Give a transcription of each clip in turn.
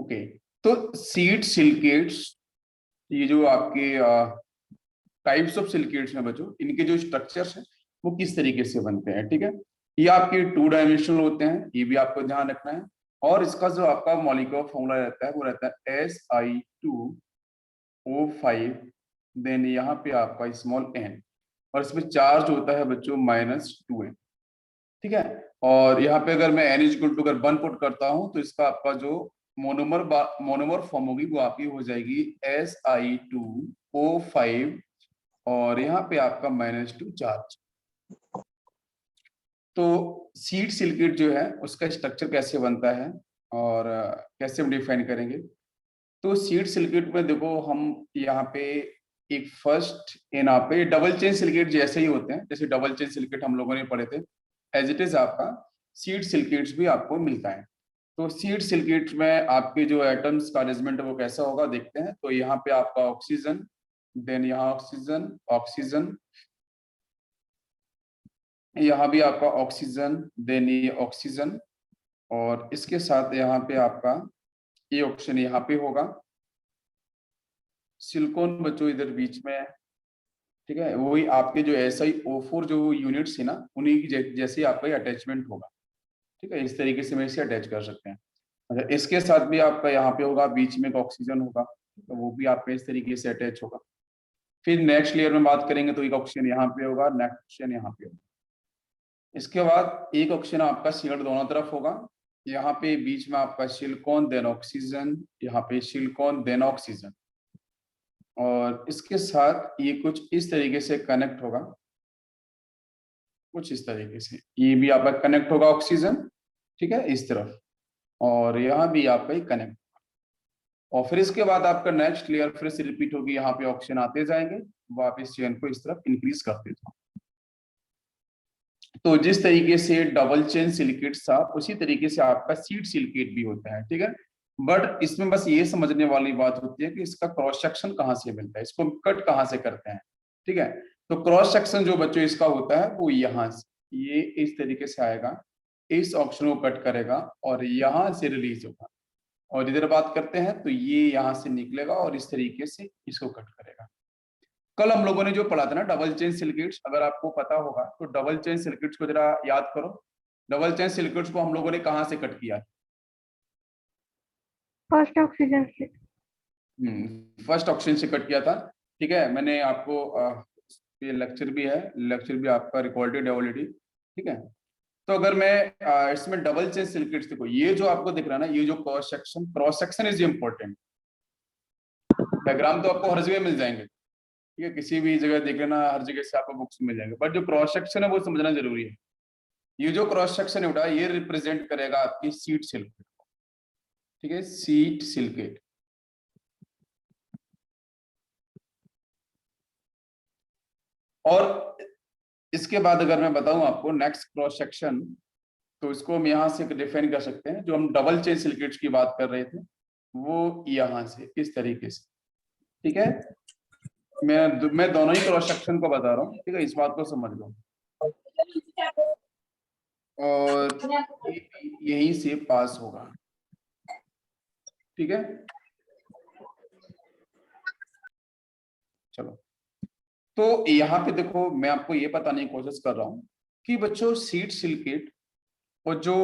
Okay, तो seed silicates, ये जो आपके टाइप्स ऑफ सिलिकेट्स हैं बच्चों, इनके जो स्ट्रक्चर्स हैं वो किस तरीके से बनते हैं, ठीक है। ये आपके 2 डायमेंशनल होते हैं, ये भी आपको ध्यान रखना है। और इसका जो आपका मॉलिक्यूलर फॉर्मूला रहता है वो रहता है Si2O5, देन यहाँ पे आपका स्मॉल n, और इसमें चार्ज होता है बच्चों -2n, ठीक है। और यहाँ पे अगर मैं n इक्वल टू अगर 1 पुट करता हूँ तो इसका आपका जो मोनोमर फॉर्म होगी वो आपकी हो जाएगी Si2O5, और यहाँ पे आपका -2 चार्ज। तो सीड सिलिकेट जो है उसका स्ट्रक्चर कैसे बनता है और कैसे हम डिफाइन करेंगे। तो सीड सिलिकेट में देखो हम यहाँ पे एक फर्स्ट यहाँ पे डबल चेन सिलिकेट जैसे ही होते हैं, जैसे डबल चेन सिलिकेट हम लोगों ने पढ़े थे, एज इट इज आपका सीड सिलिकेट्स भी आपको मिलता है। तो सीड सिलिकेट में आपके जो एटम्स का अरेंजमेंट है वो कैसा होगा देखते हैं। तो यहाँ पे आपका ऑक्सीजन, देन यहाँ ऑक्सीजन ऑक्सीजन, यहाँ भी आपका ऑक्सीजन, देन ये ऑक्सीजन, और इसके साथ यहाँ पे आपका ये ऑप्शन यहाँ पे होगा सिलिकॉन बच्चों इधर बीच में है, ठीक है। वही आपके जो SiO4 जो यूनिट्स है ना, उन्हीं की जैसे आपका ये अटैचमेंट होगा, ठीक है। इस तरीके से हम इसे अटैच कर सकते हैं। अच्छा, इसके साथ भी आपका यहाँ पे होगा बीच में एक ऑक्सीजन होगा, तो वो भी आपका इस तरीके से अटैच होगा। फिर नेक्स्ट लेयर में बात करेंगे तो एक ऑक्सीजन यहाँ पे होगा, नेक्स्ट ऑक्सीजन यहाँ पे होगा। इसके बाद एक ऑक्सीजन आपका शेयर्ड दोनों तरफ होगा, यहाँ पे बीच में आपका सिलिकॉन देन ऑक्सीजन, यहाँ पे सिलिकॉन देन ऑक्सीजन, और इसके साथ ये कुछ इस तरीके से कनेक्ट होगा, कुछ इस तरीके से ये भी आपका कनेक्ट होगा ऑक्सीजन, ठीक है, इस तरफ, और यहाँ भी आपका ही कनेक्ट। और फिर इसके बाद आपका नेक्स्ट लेयर फिर से रिपीट होगी, यहाँ पे ऑक्सीजन आते जाएंगे, वो आप इस चेन को इस तरफ इंक्रीज करते जाओ। तो जिस तरीके से डबल चेन सिलिकेट था उसी तरीके से आपका सीड सिलिकेट भी होता है, ठीक है। बट इसमें बस ये समझने वाली बात होती है कि इसका क्रॉस सेक्शन कहाँ से मिलता है, इसको कट कहाँ से करते हैं, ठीक है। तो क्रॉस सेक्शन जो बच्चों इसका होता है वो यहाँ से ये इस तरीके से आएगा, इस ऑप्शन को कट करेगा और यहाँ से रिलीज होगा, और इधर बात करते हैं तो ये यहाँ से निकलेगा और इस तरीके से इसको कट करेगा। कल हम लोगों ने जो पढ़ा था ना डबल चेन सिलिकेट्स, अगर आपको पता होगा तो डबल चेन सिलिकेट्स को जरा याद करो। डबल चेन सिलिकेट्स को हम लोगों ने कहाँ से कट किया? फर्स्ट ऑक्सीजन से। फर्स्ट ऑक्सीजन से कट किया था, ठीक है। मैंने आपको ये लेक्चर भी है, लेक्चर भी आपका रिकॉर्डेड है ऑलरेडी, ठीक है। तो अगर मैं इसमें डबल चेन सिलिकेट्स देखो, ये जो आपको दिख रहा है ना, ये जो cross section is important. Diagram तो आपको हर जगह मिल जाएंगे, ठीक है, किसी भी जगह देख लेना, हर जगह से आपको बुक्स मिल जाएंगे, बट जो क्रॉस सेक्शन है वो समझना जरूरी है। ये जो क्रॉस सेक्शन है बेटा ये रिप्रेजेंट करेगा आपकी सीड सिलिकेट, ठीक है, सीड सिलिकेट। और इसके बाद अगर मैं बताऊं आपको नेक्स्ट क्रॉस सेक्शन, तो इसको हम यहाँ से डिफाइन कर सकते हैं। जो हम डबल चेन सिलिकेट्स की बात कर रहे थे वो यहाँ से इस तरीके से, ठीक है। मैं दोनों ही क्रॉस सेक्शन को बता रहा हूँ, ठीक है, इस बात को समझ लो। और यहीं से पास होगा, ठीक है। चलो, तो यहाँ पे देखो मैं आपको ये बताने की कोशिश कर रहा हूँ कि बच्चों सीड सिलिकेट और जो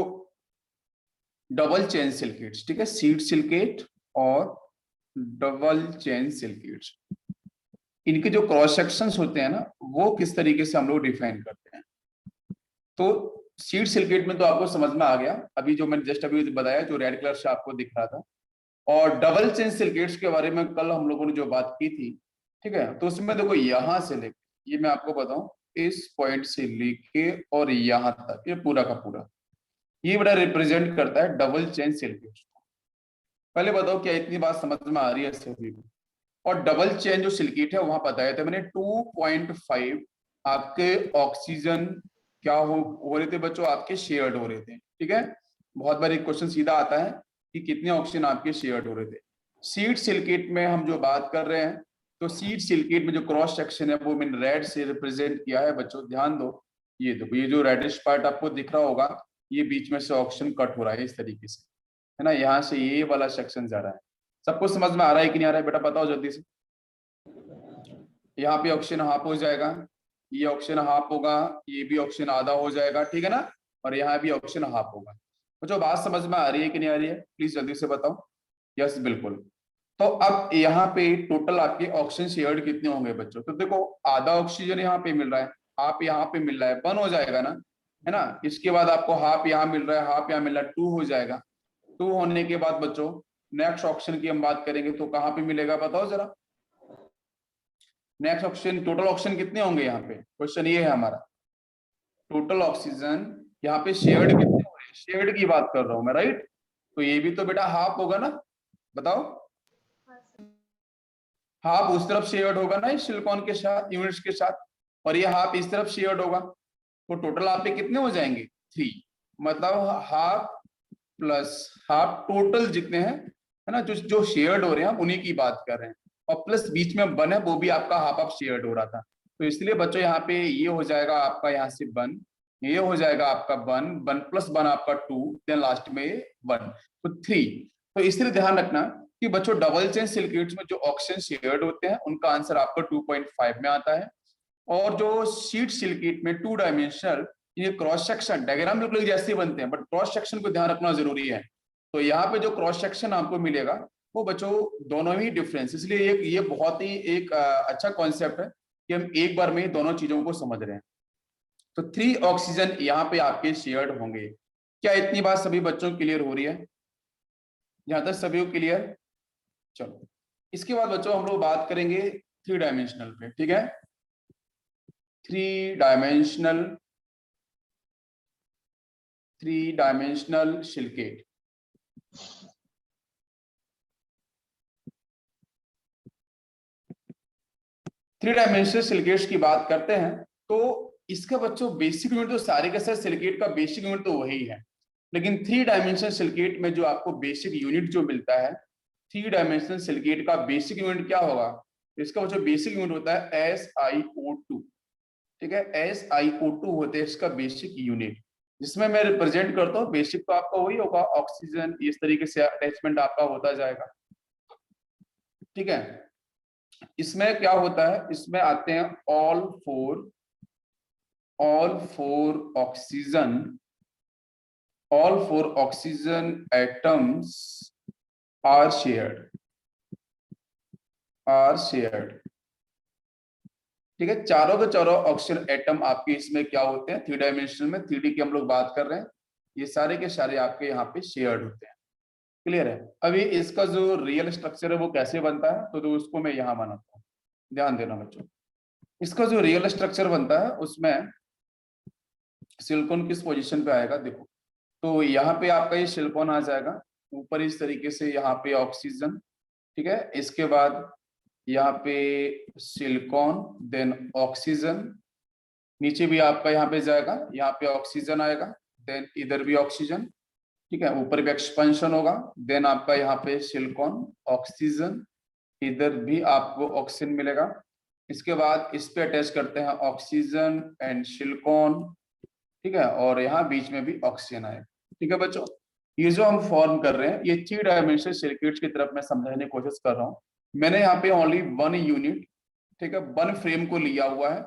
डबल चेन सिलिकेट्स, ठीक है, सीड सिलिकेट और डबल चेन सिलिकेट्स, इनके जो क्रॉस सेक्शंस होते हैं ना वो किस तरीके से हम लोग डिफाइन करते हैं। तो सीड सिलिकेट में तो आपको समझ में आ गया, अभी जो मैंने जस्ट अभी बताया जो रेड कलर से आपको दिख रहा था। और डबल चेन सिलिकेट्स के बारे में कल हम लोगों ने जो बात की थी, ठीक है, तो उसमें देखो यहाँ से लेके ये मैं आपको बताऊं, इस पॉइंट से लेके और यहाँ तक ये पूरा का पूरा ये बड़ा रिप्रेजेंट करता है डबल चेन सिलिकेट्स। पहले बताओ क्या इतनी बात समझ में आ रही है सभी को? और डबल चेन जो सिलिकेट है वहां बताया था मैंने 2.5 आपके ऑक्सीजन क्या हो रहे थे बच्चों, आपके शेयर्ड हो रहे थे, ठीक है। बहुत बार एक क्वेश्चन सीधा आता है कि कितने ऑक्सीजन आपके शेयर्ड हो रहे थे। सीड सिलिकेट में हम जो बात कर रहे हैं, तो सीड सिलिकेट में जो क्रॉस सेक्शन है वो मैंने रेड से रिप्रेजेंट किया है बच्चों, ध्यान दो। ये देखो ये जो रेडिश पार्ट आपको दिख रहा होगा ये बीच में से ऑक्सीजन कट हो रहा है इस तरीके से, है ना, यहाँ से ये वाला सेक्शन जा रहा है। सबको समझ में आ रहा है कि नहीं आ रहा है बेटा, बताओ जल्दी से। यहाँ पे ऑक्सीजन हाफ हो जाएगा, ये ऑक्सीजन हाफ होगा, ये भी ऑक्सीजन आधा हो जाएगा, ठीक है ना, और यहाँ भी ऑक्सीजन हाफ होगा। तो जो बात समझ में आ रही है कि नहीं आ रही है, प्लीज जल्दी से बताओ। यस बिल्कुल। तो अब यहाँ पे टोटल आपके ऑक्सीजन शेयर्ड कितने होंगे बच्चों, तो देखो आधा ऑक्सीजन यहाँ पे मिल रहा है, हाफ यहाँ पे मिल रहा है, 1 हो जाएगा ना, है ना। इसके बाद आपको हाफ यहाँ मिल रहा है, हाफ यहाँ मिल रहा है, 2 हो जाएगा। 2 होने के बाद बच्चों नेक्स्ट ऑप्शन की हम बात करेंगे तो कहाँ पे मिलेगा बताओ जरा। नेक्स्ट ऑप्शन, टोटल ऑक्सीजन कितने होंगे यहाँ पे, क्वेश्चन ये है हमारा। टोटल ऑक्सीजन यहाँ पे शेयर्ड कितने हो रहे हैं, शेयर्ड की बात कर रहा हूं मैं, राइट। तो ये भी तो बेटा हाफ होगा ना, बताओ। हाफ उस तरफ शेयर्ड होगा ना इस सिलिकॉन के साथ, यूनिट्स के साथ, और ये हाफ इस तरफ शेयर्ड होगा। तो टोटल आप पे कितने हो जाएंगे, 3। मतलब हाफ प्लस हाफ टोटल जितने हैं, है ना, जो जो शेयर्ड हो रहे हैं हम उन्हीं की बात कर रहे हैं। और प्लस बीच में 1 है, वो भी आपका हाफ हाफ शेयर्ड हो रहा था। तो इसलिए बच्चों यहाँ पे ये हो जाएगा आपका यहाँ से 1, ये हो जाएगा आपका 1, 1 प्लस 1 आपका 2, देन लास्ट में 1, तो 3। तो इसलिए ध्यान रखना कि बच्चों डबल चेन सिलिकेट्स में जो ऑक्सीजन शेयर्ड होते हैं उनका आंसर आपका 2.5 में आता है। और जो शीट सिलिकेट में 2 डायमेंशनल, ये क्रॉस सेक्शन डायग्राम बिल्कुल एक जैसे बनते हैं, बट क्रॉस सेक्शन को ध्यान रखना जरूरी है। तो यहाँ पे जो क्रॉस सेक्शन आपको मिलेगा वो बच्चों दोनों ही डिफरेंस, इसलिए ये बहुत ही एक अच्छा कॉन्सेप्ट है कि हम एक बार में ही दोनों चीजों को समझ रहे हैं। तो 3 ऑक्सीजन यहाँ पे आपके शेयर्ड होंगे। क्या इतनी बात सभी बच्चों को क्लियर हो रही है, यहाँ तक सभी को क्लियर। चलो इसके बाद बच्चों हम लोग बात करेंगे 3 डायमेंशनल पे, ठीक है। 3 dimensional, 3 dimensional silicate. Three dimensional silicates की बात करते हैं तो इसका बच्चों बेसिक यूनिट तो सारे के सारे सिलिकेट का बेसिक यूनिट तो वही है, लेकिन 3 डायमेंशनल सिलिकेट में जो आपको बेसिक यूनिट जो मिलता है, 3 डायमेंशनल सिलिकेट का बेसिक यूनिट क्या होगा, इसका बच्चों बेसिक यूनिट होता है SiO2, ठीक है। SiO2 होते हैं इसका बेसिक यूनिट, जिसमें मैं रिप्रेजेंट करता हूँ। बेसिक तो आपका वही होगा, ऑक्सीजन, इस तरीके से अटैचमेंट आपका होता जाएगा, ठीक है। इसमें क्या होता है, इसमें आते हैं all four oxygen, all 4 oxygen atoms are shared, ठीक है। चारों के चारों ऑक्सीजन एटम आपके इसमें क्या होते हैं, 3 डायमेंशनल में, 3D की हम लोग बात कर रहे हैं, ये सारे के सारे आपके यहाँ पे शेयर्ड होते हैं। क्लियर है। अभी इसका जो रियल स्ट्रक्चर है वो कैसे बनता है, तो उसको मैं यहाँ बनाता हूँ, ध्यान देना बच्चों। इसका जो रियल स्ट्रक्चर बनता है उसमें सिलिकॉन किस पोजीशन पे आएगा, देखो। तो यहाँ पे आपका ये सिलिकॉन आ जाएगा ऊपर इस तरीके से, यहाँ पे ऑक्सीजन, ठीक है। इसके बाद यहाँ पे सिलिकॉन, देन ऑक्सीजन, नीचे भी आपका यहाँ पे जाएगा, यहाँ पे ऑक्सीजन आएगा, देन इधर भी ऑक्सीजन, ठीक है। ऊपर भी एक्सपेंशन होगा, देन आपका यहाँ पे सिलिकॉन, ऑक्सीजन, इधर भी आपको ऑक्सीजन मिलेगा। इसके बाद इस पे अटैच करते हैं ऑक्सीजन एंड सिलिकॉन, ठीक है, और यहाँ बीच में भी ऑक्सीजन आएगा, ठीक है बच्चों। ये जो हम फॉर्म कर रहे हैं ये 3 डायमेंशनल सिलिकेट्स की तरफ मैं समझाने की कोशिश कर रहा हूँ। मैंने यहाँ पे ओनली 1 यूनिट, ठीक है, 1 फ्रेम को लिया हुआ है,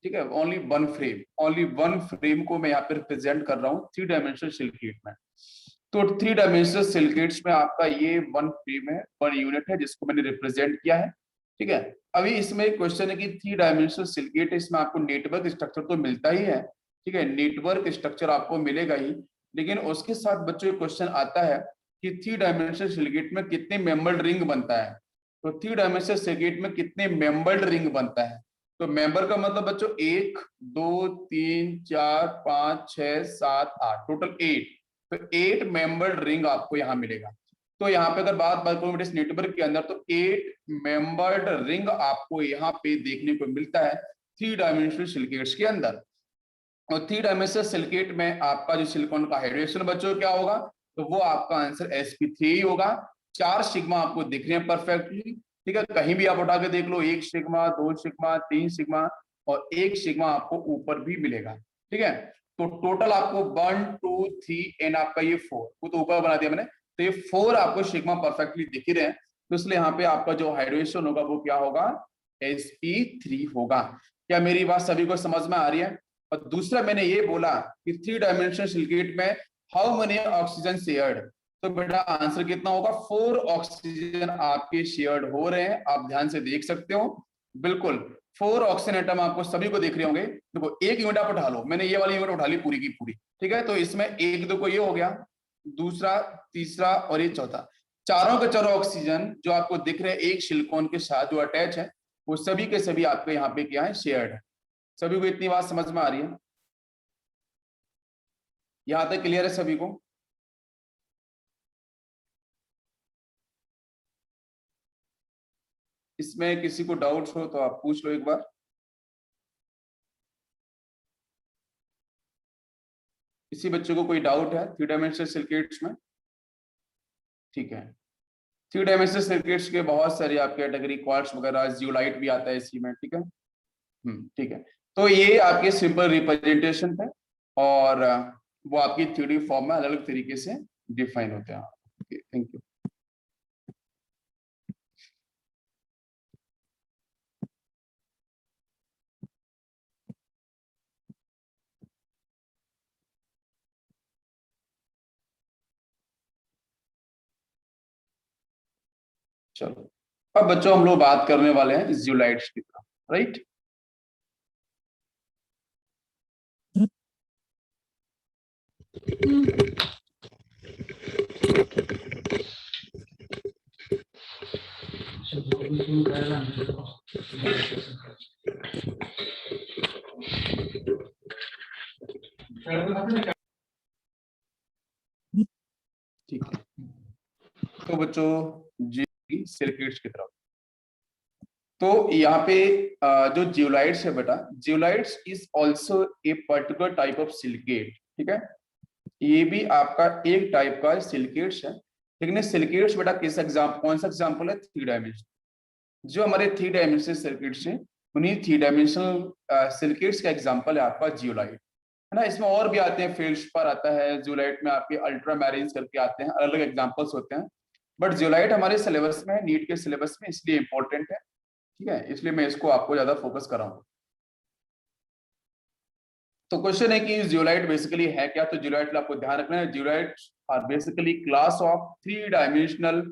ठीक है, ओनली 1 फ्रेम, ओनली 1 फ्रेम को मैं यहाँ पे रिप्रेजेंट कर रहा हूँ 3 डायमेंशनल सिलिकेट में। तो 3 डायमेंशनल सिलिकेट्स में आपका ये 1 फ्रेम है, 1 यूनिट है, जिसको मैंने रिप्रेजेंट किया है, ठीक है। अभी इसमें एक क्वेश्चन है कि 3 डायमेंशनल सिलिकेट है, इसमें आपको नेटवर्क स्ट्रक्चर तो मिलता ही है, ठीक है, नेटवर्क स्ट्रक्चर आपको मिलेगा ही, लेकिन उसके साथ बच्चों एक क्वेश्चन आता है कि 3 डायमेंशनल सिलिकेट में कितने मेंबर्ड रिंग बनता है। तो 3 डायमेंशनल सिलिकेट में कितने मेंबर्ड रिंग बनता है, तो मेंबर का मतलब बच्चों 1 2 3 4 5 6 7 8, टोटल 8। तो 8 मेंबर्ड रिंग आपको यहाँ मिलेगा। तो यहाँ पे अगर बात करूं इस नेटवर्क के अंदर, तो 8 मेंबर्ड रिंग आपको यहाँ पे देखने को मिलता है 3 डायमेंशनल सिलिकेट्स के अंदर। और 3 डायमेंशनल सिलिकेट में आपका जो सिलिकॉन का हाइड्रेशन बच्चों क्या होगा, तो वो आपका आंसर sp3 ही होगा। 4 सिग्मा आपको दिख रहे हैं परफेक्टली, ठीक है, कहीं भी आप उठा के देख लो, 1 सिग्मा, 2 सिग्मा, 3 सिग्मा, और 1 सिग्मा आपको ऊपर भी मिलेगा, ठीक है। तो टोटल आपको 1 2 3 एंड आपका ये 4, वो तो ऊपर बना दिया मैंने, तो ये 4 आपको सिग्मा परफेक्टली दिख ही रहे हैं, तो इसलिए यहाँ पे आपका जो हाइड्रेशन होगा वो क्या होगा, sp3 होगा। क्या मेरी बात सभी को समझ में आ रही है? और दूसरा मैंने ये बोला कि 3 डायमेंशनल सिलिकेट में हाउ मेनी ऑक्सीजन शेयर्ड, तो बेटा आंसर कितना होगा, 4 ऑक्सीजन आपके शेयर्ड हो रहे हैं, आप ध्यान से देख सकते हो, बिल्कुल 4 ऑक्सीजन एटम आपको सभी को दिख रहे होंगे। देखो एक यूनिट आप उठा लो, मैंने ये वाली यूनिट उठा ली पूरी की पूरी, ठीक है, तो इसमें एक दो को ये हो गया, दूसरा तीसरा और ये चौथा, चारों के चारों ऑक्सीजन जो आपको दिख रहे हैं एक सिलिकॉन के साथ जो अटैच है, वो सभी के सभी आपके यहाँ पे क्या है, शेयर्ड है। सभी को इतनी बात समझ में आ रही है? यहां तक क्लियर है सभी को? इसमें किसी को डाउट हो तो आप पूछ लो एक बार। किसी बच्चे को कोई डाउट है 3 डायमेंशनल सर्किट्स में? ठीक है, 3 डायमेंशनल सर्किट्स के बहुत सारे आपके कैटेगरी, क्वार्ट्ज वगैरह, जियोलाइट भी आता है इसी में, ठीक है। ठीक है, तो ये आपके सिंपल रिप्रेजेंटेशन है और वो आपकी 3D फॉर्म में अलग अलग तरीके से डिफाइन होते हैं। Okay, thank you. चलो, अब बच्चों हम लोग बात करने वाले हैं जियोलाइट्स की तरफ, राइट। ठीक है, तो बच्चों जी सर्किट्स की तरफ, तो यहाँ पे जो जियोलाइट्स है बेटा, zeolites is also a particular type of silicate, ठीक है, ये भी आपका एक टाइप का सिलिकेट्स है। लेकिन सिलिकेट्स बेटा किस एग्जाम्पल, कौन सा एग्जाम्पल है, 3 डायमेंशन, जो हमारे 3 डायमेंशनल सर्किट्स हैं उन्हीं 3 डायमेंशनल सर्किट्स का एग्जांपल है आपका जियोलाइट, है ना। इसमें और भी आते हैं, फेल्डस्पार आता है, जियोलाइट में आपके अल्ट्रामैरिन्स करके आते हैं, अलग अलग एग्जांपल्स होते हैं, बट जियोलाइट हमारे सिलेबस में, नीट के सिलेबस में इसलिए इंपॉर्टेंट है, ठीक है, इसलिए मैं इसको आपको ज्यादा फोकस कर रहा हूँ। तो क्वेश्चन है कि जियोलाइट बेसिकली है क्या, तो जियोलाइट आपको ध्यान रखना है, zeolite are basically class of 3 dimensional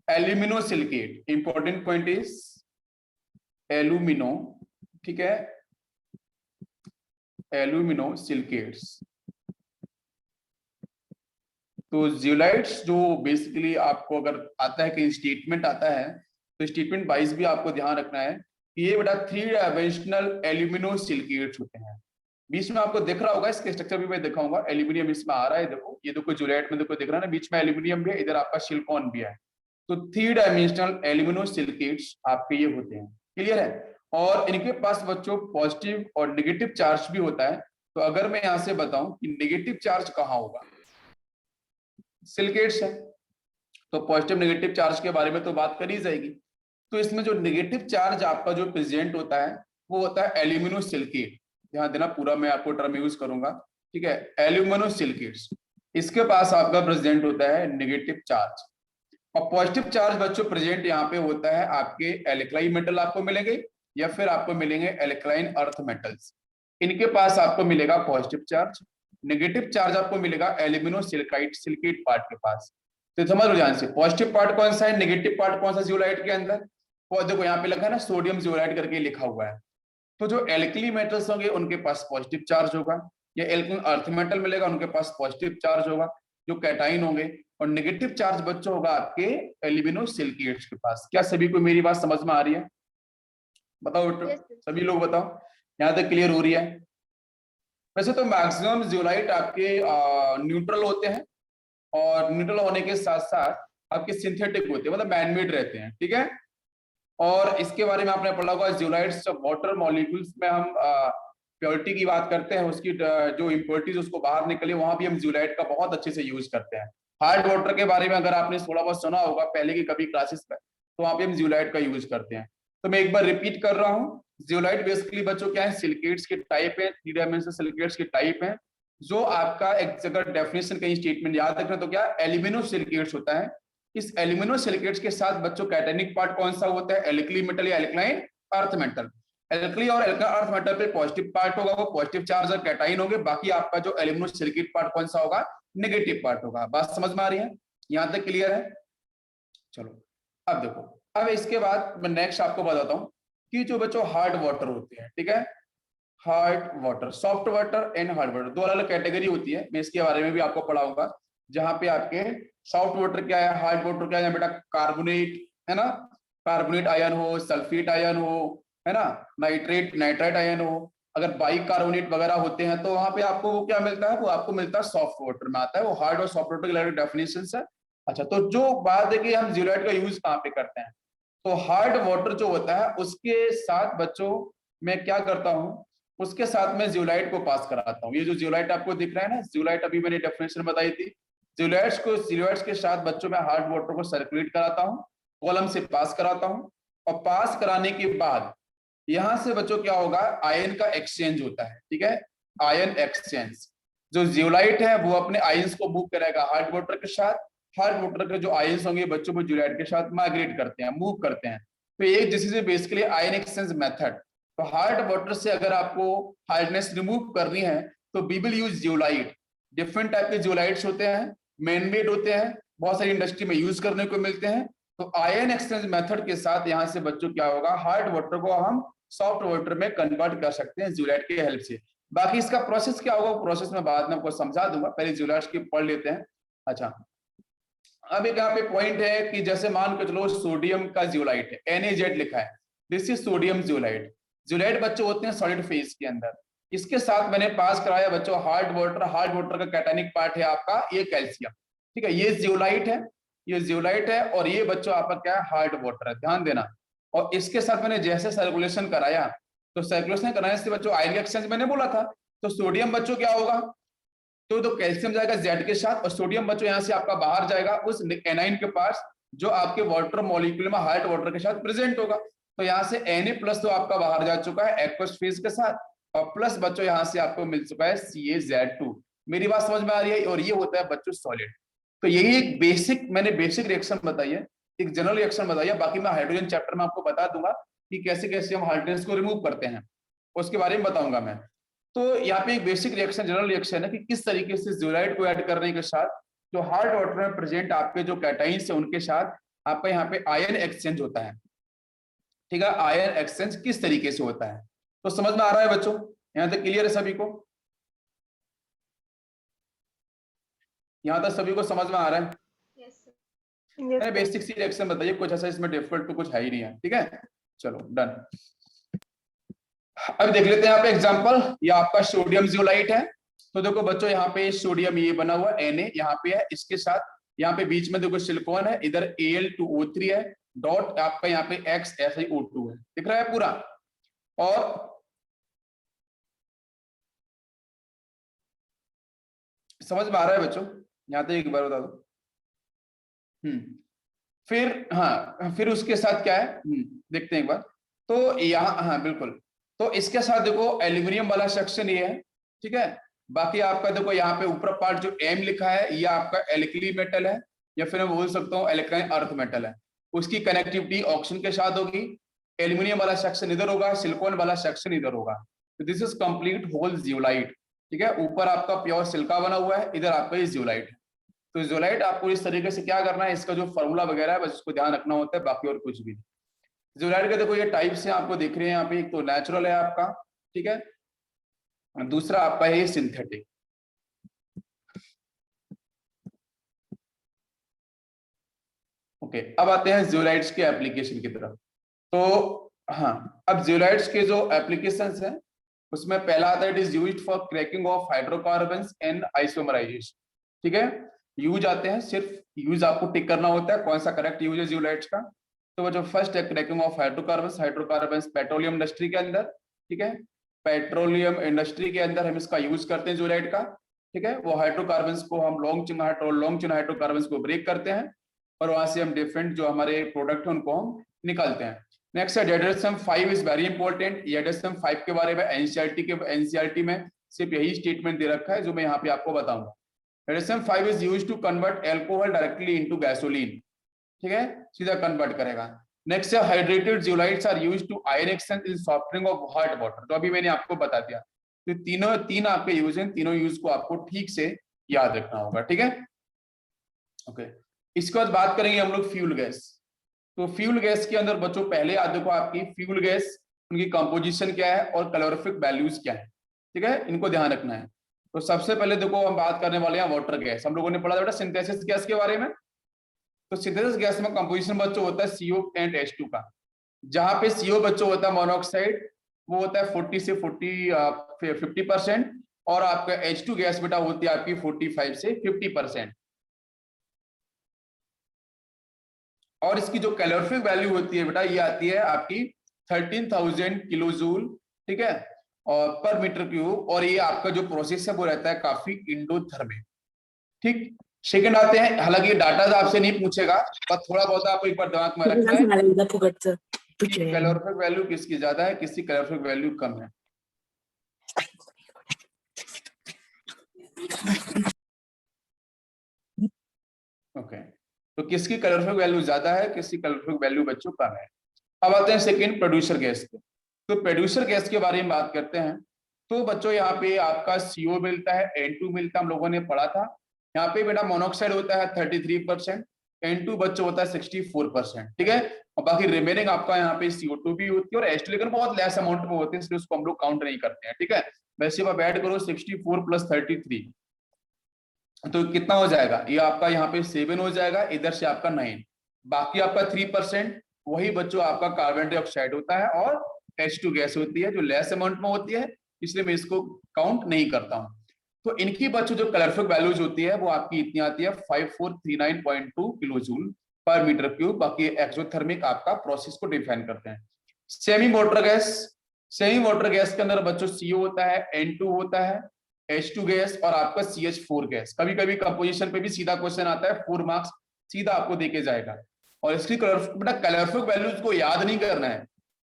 alumino silicate, important point is alumino, ठीक है, एल्यूमिनो सिलिकेट्स। तो जियोलाइट्स जो बेसिकली आपको अगर आता है कि स्टेटमेंट आता है, तो स्टेटमेंट वाइज भी आपको ध्यान रखना है कि ये बेटा 3 डायमेंशनल एल्यूमिनो सिलिकेट्स होते हैं। बीच में आपको दिख रहा होगा, इसके स्ट्रक्चर भी मैं दिखाऊंगा, एल्यूमिनियम इसमें आ रहा है, देखो ये देखो जियोलाइट में देखो दिख रहा है ना, बीच में एल्यूमिनियम भी है, इधर आपका सिलिकॉन भी है, तो 3 डायमेंशनल एल्यूमिनो सिलिकेट्स आपके ये होते हैं, क्लियर है। और इनके पास बच्चों पॉजिटिव और नेगेटिव चार्ज भी होता है। तो अगर मैं यहां से बताऊं कि नेगेटिव चार्ज कहाँ होगा, सिलिकेट्स है, तो पॉजिटिव नेगेटिव चार्ज के बारे में तो बात करी जाएगी। तो इसमें जो नेगेटिव चार्ज आपका जो प्रेजेंट होता है वो होता है एल्यूमिनो सिलिकेट, ध्यान देना पूरा मैं आपको टर्म यूज करूंगा, ठीक है, एल्यूमिनो सिलिकेट्स, इसके पास आपका प्रेजेंट होता है नेगेटिव चार्ज। और पॉजिटिव चार्ज बच्चों प्रेजेंट यहाँ पे होता है आपके एल्कलाइन मेटल आपको मिलेंगे, या फिर आपको मिलेंगे एल्कलाइन अर्थ मेटल्स, इनके पास आपको मिलेगा पॉजिटिव चार्ज। नेगेटिव चार्ज आपको मिलेगा एल्यूमिनो सिलिकाइट सिलिकेट पार्ट के पास। तो समझ लो ध्यान से, पॉजिटिव पार्ट कौन सा है, नेगेटिव पार्ट कौन सा जियोलाइट के अंदर, वो देखो यहाँ पे लिखा है ना, सोडियम जियोलाइट करके लिखा हुआ है। तो जो एल्कली मेटल्स होंगे उनके पास पॉजिटिव चार्ज होगा, या एल्कली अर्थ मेटल मिलेगा उनके पास पॉजिटिव चार्ज होगा, जो कैटाइन होंगे। और नेगेटिव चार्ज बच्चों होगा आपके एल्यूमिनो सिलिकेट्स के पास। क्या सभी को मेरी बात समझ में आ रही है? बताओ बेटो, सभी लोग बताओ, यहाँ तक क्लियर हो रही है? वैसे तो मैक्सिमम जियोलाइट आपके न्यूट्रल होते हैं, और न्यूट्रल होने के साथ साथ आपके सिंथेटिक होते हैं, मतलब मैनमेड रहते हैं, ठीक है। और इसके बारे में आपने पढ़ा होगा, जियोलाइट्स जब वाटर मॉलिक्यूल्स में हम प्योरिटी की बात करते हैं, उसकी जो इम्प्योरिटीज उसको बाहर निकले, वहां भी हम जियोलाइट का बहुत अच्छे से यूज करते हैं। हार्ड वाटर के बारे में अगर आपने थोड़ा बहुत सुना होगा पहले की कभी क्लासेस में, तो वहां पे हम जियोलाइट का यूज करते हैं। तो मैं एक बार रिपीट कर रहा हूँ, जियोलाइट बेसिकली बच्चों क्या है, सिलिकेट्स के टाइप है, 3 डायमेंशनल सिलिकेट्स के टाइप है, जो आपका एक अगर डेफिनेशन कहीं स्टेटमेंट याद रखना तो क्या एल्यूमिनो सिलिकेट्स होता है। इस एल्यूमिनो सिलिकेट्स के साथ बच्चों कैटायनिक पार्ट कौन सा होता है, एल्कली मेटल या एल्कलाइन अर्थ मेटल। एल्कली और एल्कलाइन अर्थ मेटल पे पॉजिटिव पार्ट होगा, वो पॉजिटिव चार्ज और कैटाइन होंगे। बाकी आपका जो एल्यूमिनो सिलिकेट पार्ट कौन सा होगा, नेगेटिव पार्ट होगा। बात समझ में आ रही है, यहां तक क्लियर है। चलो अब देखो, अब इसके बाद मैं नेक्स्ट आपको बताता हूँ कि जो बच्चों हार्ड वाटर होते हैं, ठीक है, hard water, soft water and hard water, दो अलग अलग कैटेगरी होती है। मैं इसके बारे में भी आपको पढ़ाऊंगा। जहां पे आपके सॉफ्ट वाटर क्या है, हार्ड वाटर क्या है बेटा, कार्बोनेट है ना, कार्बोनेट आयन हो, सल्फेट आयन हो, है ना, नाइट्रेट नाइट्राइट आयन हो। अगर बाइक कार्बोनेट वगैरह होते हैं तो वहां पे आपको वो क्या मिलता है, वो आपको मिलता है सॉफ्ट वाटर में आता है। वो हार्ड और सॉफ्ट वाटर की अलग डेफिनेशन है। अच्छा, तो जो बात है कि हम जियोलाइट का यूज कहाँ पे करते हैं, तो हार्ड वाटर जो होता है उसके साथ बच्चों मैं क्या करता हूँ, उसके साथ में जियोलाइट को पास कराता हूँ। ये जो जियोलाइट आपको दिख रहा है ना, जियोलाइट अभी मैंने डेफिनेशन बताई थी। जियोलाइट्स के साथ बच्चों में हार्ड वाटर को सर्कुलेट कराता हूँ, कॉलम से पास कराता हूँ। और पास कराने के बाद यहां से बच्चों क्या होगा, आयन का एक्सचेंज होता है, ठीक है, आयन एक्सचेंज। जो जियोलाइट है वो अपने आयंस को मूव करेगा हार्ड वाटर के साथ, हार्ड वाटर के जो आयंस होंगे बच्चों को जियोलाइट के साथ माइग्रेट करते हैं, मूव करते हैं। तो एक this is basically ion exchange method. तो हार्ड वाटर से अगर आपको हार्डनेस रिमूव करनी है तो we will use zeolite. Different type के जियोलाइट्स होते हैं, मैन मेड होते हैं, बहुत सारी इंडस्ट्री में यूज करने को मिलते हैं। तो आयन एक्सचेंज मेथड के साथ यहाँ से बच्चों क्या होगा, हार्ड वाटर को हम सॉफ्ट वाटर में कन्वर्ट कर सकते हैं जियोलाइट की हेल्प से। बाकी इसका प्रोसेस क्या होगा, प्रोसेस में बाद में आपको समझा दूंगा, पहले जियोलाइट्स की पढ़ लेते हैं। अच्छा, अब एक यहाँ पे पॉइंट है कि जैसे मान के चलो सोडियम का जियोलाइट है, NaZ लिखा है, this is sodium zeolite. Zeolite बच्चों होते हैं सॉलिड फेज के अंदर। इसके साथ मैंने पास कराया बच्चों हार्ड वाटर। हार्ड वाटर का कैटायनिक पार्ट है आपका ये कैल्शियम, ठीक है, ये जियोलाइट है, ये जियोलाइट है, और ये बच्चों आपका क्या है, हार्ड वाटर है, ध्यान देना। और इसके साथ मैंने जैसे सर्कुलेशन कराया, तो सर्कुलेशन कराने से बच्चों आयन एक्सचेंज मैंने बोला था, तो सोडियम बच्चों क्या होगा, तो कैल्शियम जाएगा जेड के साथ, और सोडियम बच्चों यहाँ से आपका बाहर जाएगा उस एनाइन के पास जो आपके वाटर मॉलिक्यूल में हार्ड वाटर के साथ प्रेजेंट होगा। तो यहाँ से Na+ तो आपका बाहर जा चुका है एक्वस फेज के साथ, और प्लस बच्चों यहाँ से आपको मिल चुका है CaZ2। मेरी बात समझ में आ रही है, और ये होता है बच्चों सॉलिड। तो यही एक बेसिक मैंने बेसिक रिएक्शन बताई है, एक जनरल रिएक्शन बताई है। बाकी मैं हाइड्रोजन चैप्टर में आपको बता दूंगा कि कैसे कैसे हम हाइड्रोजन को रिमूव करते हैं, उसके बारे में बताऊंगा मैं। तो यहाँ पे एक बेसिक रिएक्शन जनरल रिएक्शन है कि किस तरीके से जियोलाइट को ऐड करने के साथ जो हार्ड वाटर में प्रेजेंट आपके जो कैटाइंस है उनके साथ आपका यहाँ पे आयन एक्सचेंज होता है, ठीक है, आयन एक्सचेंज किस तरीके से होता है। तो समझ में आ रहा है बच्चों, यहाँ तक क्लियर है सभी को, यहाँ तक सभी को समझ में आ रहा है। मैंने बेसिक सी रिएक्शन बताइए, कुछ ऐसा इसमें डिफिकल्ट तो कुछ है ही नहीं है, ठीक है। चलो डन। अब देख लेते हैं यहाँ पे एग्जांपल, ये आपका सोडियम जियोलाइट है। तो देखो बच्चों यहाँ पे सोडियम ये बना हुआ Na यहाँ पे है, इसके साथ यहाँ पे बीच में देखो सिलिकॉन है, इधर Al2O3 है, डॉट आपका यहाँ पे XSiO2 है, दिख रहा है पूरा। और समझ में आ रहा है बच्चों, यहाँ तक एक बार बता दो। फिर हाँ, फिर उसके साथ क्या है, देखते हैं एक बार। तो यहाँ हाँ बिल्कुल, तो इसके साथ देखो एल्यूमिनियम वाला सेक्शन ये है, ठीक है। बाकी आपका देखो यहाँ पे ऊपर पार्ट जो M लिखा है ये आपका एल्कली मेटल है, या फिर मैं बोल सकता हूँ एल्काइन अर्थ मेटल है। उसकी कनेक्टिविटी ऑक्सीजन के साथ होगी, एल्यूमिनियम वाला सेक्शन इधर होगा, सिलिकॉन वाला सेक्शन इधर होगा। तो this is complete whole zeolite, ठीक है। ऊपर आपका प्योर सिल्का बना हुआ है, इधर आपका ये जियोलाइट है। तो जियोलाइट आपको इस तरीके से क्या करना है, इसका जो फॉर्मूला वगैरह है बस उसको ध्यान रखना होता है, बाकी और कुछ भी। जियोलाइट के देखो ये टाइप्स हैं, आपको दिख रहे हैं यहाँ पे, एक तो नेचुरल है आपका, ठीक है, दूसरा आपका है सिंथेटिक। ओके, अब आते हैं जियोलाइट्स के एप्लीकेशन की तरफ। तो हाँ, अब जियोलाइट्स के जो एप्लीकेशंस हैं उसमें पहला आता है it is used for cracking of hydrocarbons and isomerization, ठीक है। यूज आते हैं, सिर्फ यूज आपको टिक करना होता है कौन सा करेक्ट यूज है जियोलाइट्स का। तो वो जो फर्स्ट है cracking of hydrocarbons, hydrocarbons petroleum industry के अंदर, ठीक है, पेट्रोलियम इंडस्ट्री के अंदर हम इसका यूज करते हैं जियोलाइट का, ठीक है। वो हाइड्रोकार्बन्स को हम लॉन्ग चेन हाइड्रोकार्बन्स को ब्रेक करते हैं, और वहां से हम डिफरेंट जो हमारे प्रोडक्ट है उनको हम निकालते हैं। नेक्स्ट है DSM-5 is very important. DSM-5 के बारे में एनसीईआरटी में सिर्फ यही स्टेटमेंट दे रखा है जो मैं यहाँ पे आपको बताऊंगा। Radium 5 is used to convert alcohol directly into gasoline, ठीक है, सीधा कन्वर्ट करेगा। नेक्स्ट है hydrated zeolites are used to ion exchange in softening of hot water, तो अभी मैंने आपको बता दिया। तो तीन आपके यूज हैं, तीनों यूज को आपको ठीक से याद रखना होगा, ठीक है। ओके, इसके बाद बात करेंगे हम लोग फ्यूल गैस। तो फ्यूल गैस के अंदर बच्चों पहले याद देखो आपकी फ्यूल गैस, उनकी कंपोजिशन क्या है और कैलोरीफिक वैल्यूज क्या है, ठीक है, इनको ध्यान रखना है। तो सबसे पहले देखो हम बात करने वाले हैं वाटर गैस। हम लोगों ने पढ़ा था बेटा सिंथेसिस गैस के बारे में। तो सिंथेसिस गैस में कंपोजिशन बच्चों होता है CO एंड H2 का। जहां पे CO बच्चों होता है मोनोऑक्साइड, वो होता है 40 से 50%, और आपका H2 गैस बेटा होती है आपकी 45 से 50%। और इसकी जो कैलोरीफिक वैल्यू होती है बेटा ये आती है आपकी 13,000 किलो जूल, ठीक है, और पर मीटर क्यूब। और ये आपका जो प्रोसेस है वो रहता है काफी इंडोथर्मिक, ठीक। सेकंड आते हैं, हालांकि डाटा तो आपसे नहीं पूछेगा, पर थोड़ा बहुत आपको एक बार दिमाग में रखना है कि कैलोरीफिक वैल्यू किसकी ज्यादा है, किसकी कैलोरीफिक वैल्यू कम है। ओके, तो किसकी कैलोरीफिक वैल्यू ज्यादा है, किसकी कैलोरीफिक वैल्यू बच्चों कम है। अब आते हैं सेकंड प्रोड्यूसर गैस पे। तो प्रोड्यूसर गैस के बारे में बात करते हैं। तो बच्चों यहाँ पे आपका CO मिलता है, N2 मिलता है, हम लोगों ने पढ़ा था। यहाँ पे बेटा मोनोऑक्साइड होता है 33%, N2 बच्चों होता है 64%, ठीक है। और बाकी रिमेनिंग आपका यहाँ पे CO2 भी होती है और H2 लेकिन बहुत लेस अमाउंट में होते हैं, इसलिए उसको हम लोग काउंट नहीं करते हैं, ठीक है। वैसे आप ऐड करो 64 + 33 तो कितना हो जाएगा, ये आपका यहाँ पे 7 हो जाएगा, इधर से आपका 9, बाकी आपका 3% वही बच्चों आपका कार्बन डाइऑक्साइड होता है और H2 गैस होती है जो लेस अमाउंट में होती है, इसलिए मैं इसको काउंट नहीं करता हूं। तो इनकी बच्चों जो कैलोरीफिक वैल्यूज होती है वो आपकी इतनी आती है 5439.2 किलो जूल पर मीटर क्यूब। बाकी एक्सोथर्मिक आपका प्रोसेस को डिफाइन करते हैं। Semi water gas, semi water gas के अंदर बच्चों CO होता है, N2 होता है, H2 गैस और आपका CH4 गैस। कभी कभी कंपोजिशन पे भी सीधा क्वेश्चन आता है, 4 मार्क्स सीधा आपको देके जाएगा। और इसकी बेटा कैलोरीफिक वैल्यूज को याद नहीं करना है,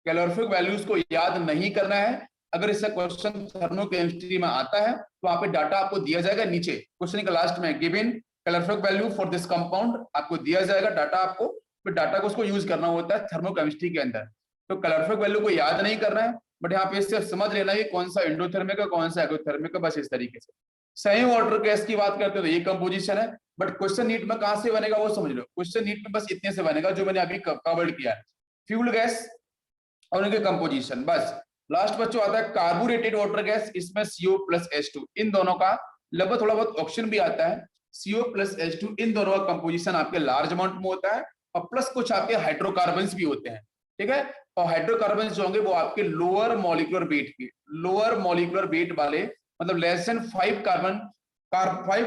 कैलोरीफिक वैल्यूज को याद नहीं करना है। अगर इसका क्वेश्चन थर्मोकेमिस्ट्री में आता है तो वहां पे डाटा आपको दिया जाएगा नीचे क्वेश्चन के लास्ट में, given calorific value for this compound आपको दिया जाएगा डाटा, आपको फिर डाटा को उसको यूज करना होता है थर्मोकेमिस्ट्री के अंदर। तो कैलोरीफिक वैल्यू को याद नहीं करना है, बट यहाँ पे इससे समझ लेना है कौन सा एंडोथर्मिक है कौन सा एक्सोथर्मिक है, बस इस तरीके से। सेमी वाटर गैस की बात करते हैं तो ये कंपोजिशन है, बट क्वेश्चन नीट में कहां से बनेगा वो समझ लो। क्वेश्चन नीट में बस इतने से बनेगा जो मैंने अभी कवर्ड किया है, फ्यूल गैस और उनके कंपोजिशन बस। लास्ट बच्चों आता है कार्बोरेटेड वाटर गैस, इसमें CO + H2 इन दोनों का लगभग थोड़ा बहुत ऑप्शन भी आता है। CO + H2 इन दोनों का कंपोजिशन आपके लार्ज अमाउंट में होता है और प्लस कुछ आपके हाइड्रोकार्बन्स भी होते हैं, ठीक है। और हाइड्रोकार्बन्स जो होंगे वो आपके लोअर मॉलिक्यूलर वेट के, लोअर मॉलिक्यूलर वेट वाले, मतलब लेस देन 5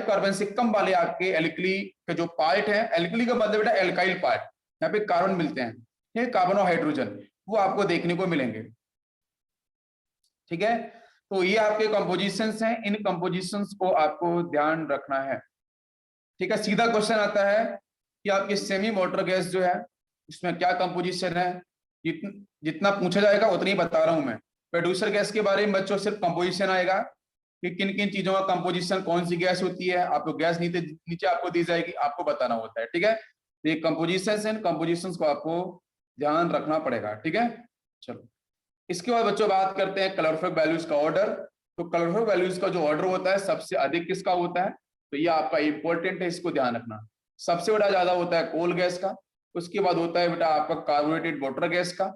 कार्बन से कम वाले आपके एल्कली के जो पार्ट है, एल्कली का मतलब बेटा एल्काइल पार्ट, यहाँ पे कार्बन मिलते हैं, ठीक है, कार्बन और हाइड्रोजन, वो आपको देखने को मिलेंगे, ठीक है। तो ये आपके कंपोजिशंस हैं, इन कंपोजिशंस को आपको ध्यान रखना है, ठीक है। सीधा क्वेश्चन आता है कि आपकी सेमी वाटर गैस जो है उसमें क्या कंपोजिशन है, जितना पूछा जाएगा उतना ही बता रहा हूं मैं। प्रोड्यूसर गैस के बारे में बच्चों सिर्फ कंपोजिशन आएगा कि किन किन चीजों का कंपोजिशन, कौन सी गैस होती है, आपको गैस नीचे आपको दी जाएगी, आपको बताना होता है, ठीक है। ये कंपोजिशन है, कंपोजिशंस को आपको ध्यान रखना पड़ेगा, ठीक है। चलो इसके बाद बच्चों बात करते हैं कैलोरीफिक वैल्यूज का ऑर्डर। तो कैलोरीफिक वैल्यूज का जो ऑर्डर होता है सबसे अधिक किसका होता है, तो ये आपका इंपॉर्टेंट है, इसको ध्यान रखना। सबसे बड़ा ज्यादा होता है कोल गैस का, उसके बाद होता है बेटा आपका कार्बोरेटेड वाटर गैस का,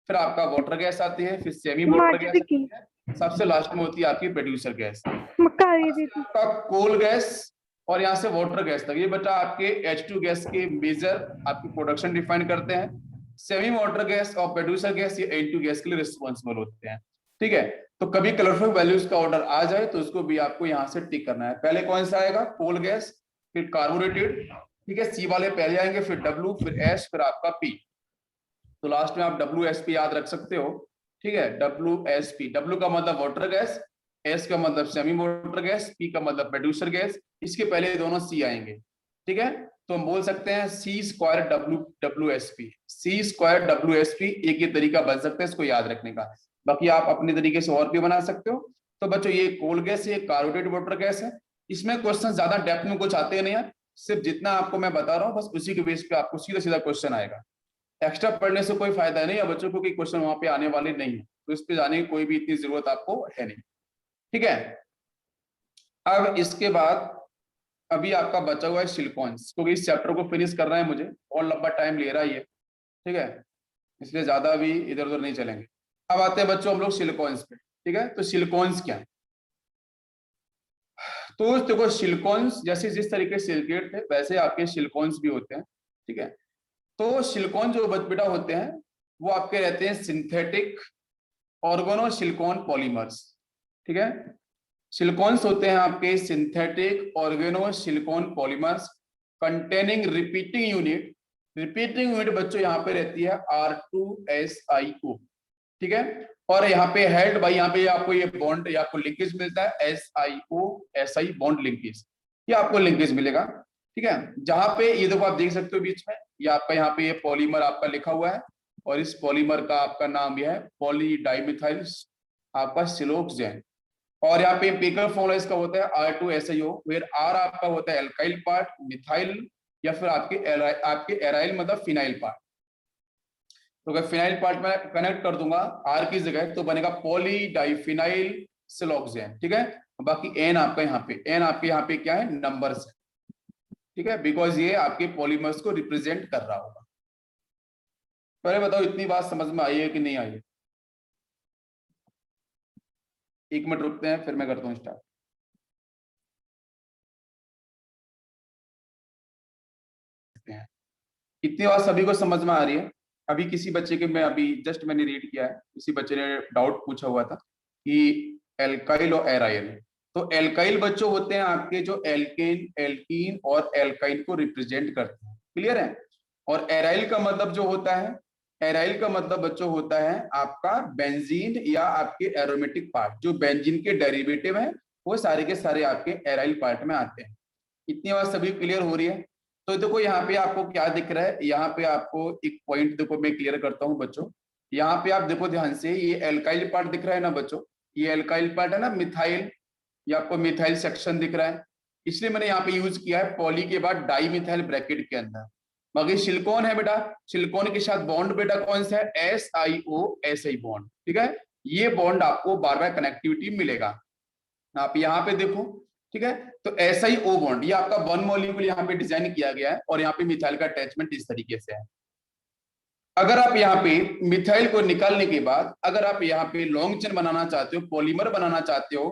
फिर आपका वाटर गैस आती है, फिर सेमी वाटर गैस आती है, सबसे लास्ट में होती है आपकी प्रोड्यूसर गैस। आपका कोल गैस और यहाँ से वाटर गैस तक ये बेटा आपके H2 गैस के मेजर आपकी प्रोडक्शन डिफाइन करते हैं। सेमी वाटर गैस और प्रोड्यूसर गैस ये N2 गैस के लिए रिस्पॉन्सिबल होते हैं, ठीक है। तो कभी कैलोरीफिक वैल्यूज का ऑर्डर आ जाए तो उसको भी आपको यहाँ से टिक करना है। पहले कौन सा आएगा, कोल गैस, फिर कार्बोरेटेड, ठीक है, C वाले पहले आएंगे, फिर W, फिर S, फिर आपका P। तो लास्ट में आप WSP याद रख सकते हो, ठीक है, WSP। W का मतलब वाटर गैस, S का मतलब सेमी वाटर गैस, P का मतलब प्रोड्यूसर गैस, इसके पहले दोनों C आएंगे, ठीक है। तो हम बोल सकते हैं C² WSP, C² WSP एक ये तरीका बन सकता है इसको याद रखने का। बाकी आप अपने तरीके से और भी बना सकते हो, तो बच्चों ये कोल गैस, ये कार्बोनेटेड वाटर गैस है। इसमें क्वेश्चन ज्यादा डेप्थ में कुछ आते नहीं है, सिर्फ जितना आपको मैं बता रहा हूँ बस उसी के बेस पे आपको सीधा सीधा क्वेश्चन आएगा। एक्स्ट्रा पढ़ने से कोई फायदा नहीं है बच्चों, क्योंकि क्वेश्चन वहां पे आने वाले नहीं है, तो इस पे जाने की कोई भी इतनी जरूरत आपको है नहीं। ठीक है, अब इसके बाद अभी आपका बचा हुआ है सिलिकॉन्स, क्योंकि इस चैप्टर को फिनिश करना है मुझे, और लंबा टाइम ले रहा है ये। ठीक है, इसलिए ज्यादा भी इधर उधर नहीं चलेंगे। अब आते हैं बच्चों हम लोग सिलिकॉन्स पे। ठीक है, तो सिलिकॉन्स क्या है? तो देखो सिलिकॉन्स जैसे जिस तरीके से सिलिकेट थे वैसे आपके सिलिकॉन्स भी होते हैं। ठीक है, तो सिलिकॉन जो बेटा होते हैं वो आपके रहते हैं सिंथेटिक ऑर्गेनो सिलिकॉन पॉलीमर्स। ठीक है, सिलिकॉन्स होते हैं आपके synthetic organo silicon polymers containing repeating unit. Repeating unit बच्चों यहाँ पे रहती है R2SiO। ठीक है, और यहाँ पे हेल्ड बाई, यहाँ पे आपको ये बॉन्ड या आपको लिंकेज मिलता है SiO-Si बॉन्ड लिंकेज, ये आपको लिंकेज मिलेगा। ठीक है, जहां पे ये देखो आप देख सकते हो बीच में ये आपका यहाँ पे ये पॉलीमर आपका लिखा हुआ है, और इस पॉलीमर का आपका नाम यह है पॉलीडाइमिथाइल आपका सिलोक्सेन। और यहाँ पे एम्पिरिकल फॉर्मूला इसका होता है R2SiO, वेयर R आपका होता है एल्काइल पार्ट, मिथाइल या फिर आपके एराइल मतलब फिनाइल पार्ट। तो अगर फिनाइल पार्ट में कनेक्ट कर दूंगा R की जगह तो बनेगा पॉलीडाइफिनाइल सिलोक्सेन। ठीक है, बाकी N आपका यहाँ पे, N आपके यहाँ पे क्या है, नंबर्स है। ठीक है, बिकॉज ये आपके पॉलीमर्स को रिप्रेजेंट कर रहा होगा। पहले बताओ इतनी बात समझ में आई है कि नहीं आई है? एक मिनट रुकते हैं फिर मैं करता हूँ स्टार्ट। इतनी बात सभी को समझ में आ रही है? अभी किसी बच्चे के, मैं अभी जस्ट मैंने रीड किया है, किसी बच्चे ने डाउट पूछा हुआ था कि एल्काइल और एराइल। तो एल्काइल बच्चों होते हैं आपके जो एल्केन, एल्कीन और एल्काइन को रिप्रेजेंट करते हैं। क्लियर है? और एराइल का मतलब जो होता है, एराइल का मतलब बच्चों होता है आपका बेंजीन या आपके एरोमेटिक पार्ट, जो बेंजीन के डेरिवेटिव है वो सारे के सारे आपके एराइल पार्ट में आते हैं। इतनी बात सभी क्लियर हो रही है? तो देखो यहाँ पे आपको क्या दिख रहा है, यहाँ पे आपको एक पॉइंट देखो मैं क्लियर करता हूँ बच्चों। यहाँ पे आप देखो ध्यान से, ये एल्काइल पार्ट दिख रहा है ना बच्चों, ये एल्काइल पार्ट है ना मिथाइल, ये आपको मिथाइल सेक्शन दिख रहा है, इसलिए मैंने यहाँ पे यूज किया है पॉली के बाद डाई मिथाइल ब्रैकेट के अंदर। बाकी सिलिकॉन है बेटा, सिलिकॉन के साथ बॉन्ड बेटा कौन सा है, SiO-Si बॉन्ड। ठीक है, ये बॉन्ड आपको बार बार कनेक्टिविटी मिलेगा, आप यहाँ पे देखो। ठीक है, तो ऐसा ही ओ बॉन्ड, ये आपका वन मॉलिक्यूल यहाँ पे डिजाइन किया गया है, और यहाँ पे मिथाइल का अटैचमेंट इस तरीके से है। अगर आप यहाँ पे मिथाइल को निकालने के बाद अगर आप यहाँ पे लॉन्ग चेन बनाना चाहते हो, पॉलीमर बनाना चाहते हो,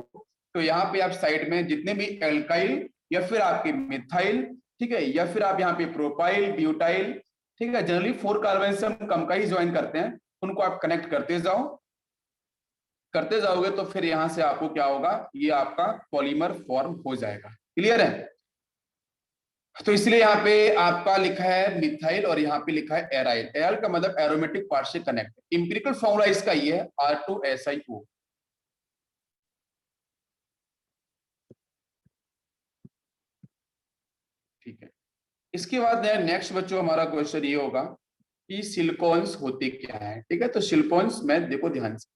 तो यहाँ पे आप साइड में जितने भी एल्काइल या फिर आपके मिथाइल, ठीक है, या फिर आप यहाँ पे प्रोपाइल, ब्यूटाइल, ठीक है, जनरली 4 कार्बन से हम कम का ही ज्वाइन करते हैं, उनको आप कनेक्ट करते जाओ, करते जाओगे तो फिर यहां से आपको क्या होगा, ये आपका पॉलीमर फॉर्म हो जाएगा। क्लियर है? तो इसलिए यहाँ पे आपका लिखा है मिथाइल और यहाँ पे लिखा है एराइल। एराइल का मतलब एरोमेटिक पार्ट से कनेक्ट। इंपिरिकल फॉर्मूला इसका ये है R2SiO। ठीक है, इसके बाद नेक्स्ट बच्चों हमारा क्वेश्चन ये होगा कि सिलिकॉन्स होते क्या है। ठीक है, तो सिलिकॉन्स में देखो ध्यान से,